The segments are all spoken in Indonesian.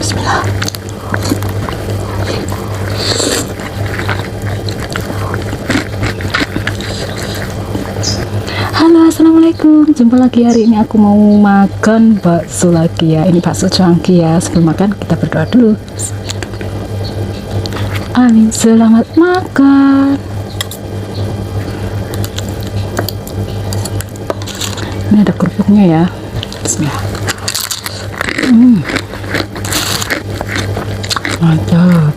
Bismillah. Halo, assalamualaikum. Jumpa lagi. Hari ini aku mau makan bakso lagi ya. Ini bakso cuanki ya. Sebelum makan kita berdoa dulu. Amin. Selamat makan. Ini ada kerupuknya ya. Bismillah. Mantap.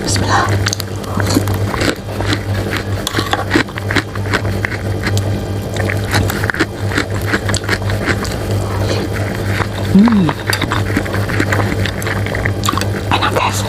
Bismillah. Enak guys.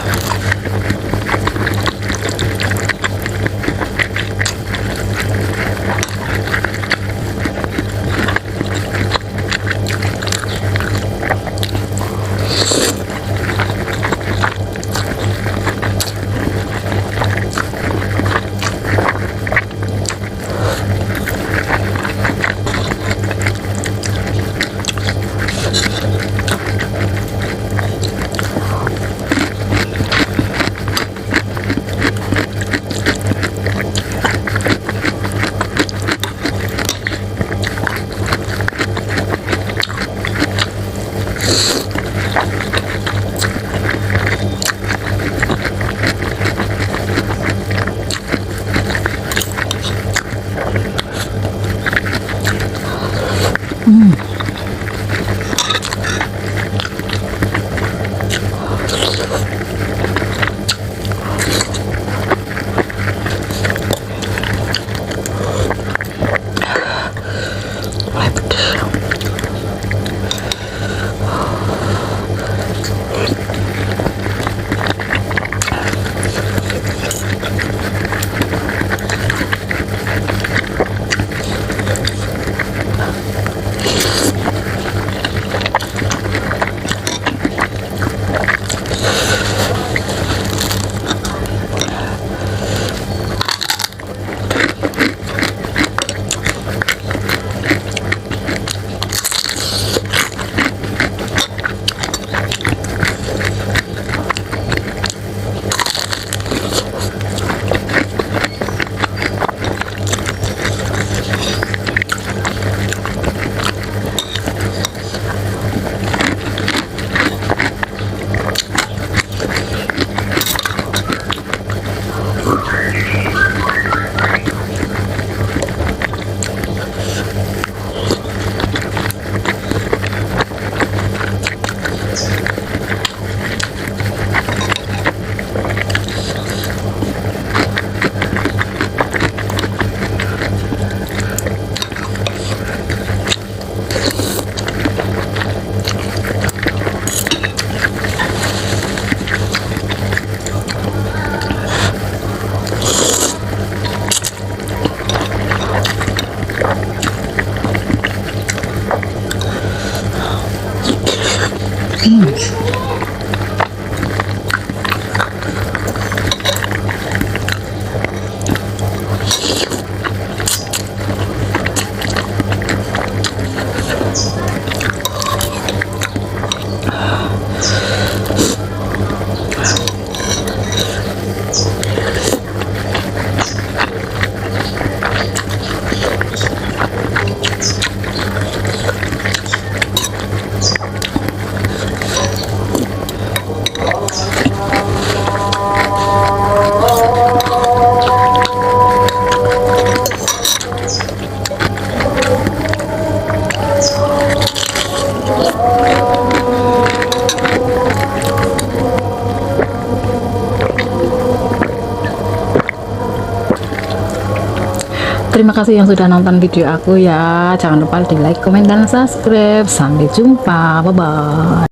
Terima kasih yang sudah nonton video aku ya. Jangan lupa di like, komen, dan subscribe. Sampai jumpa. Bye bye.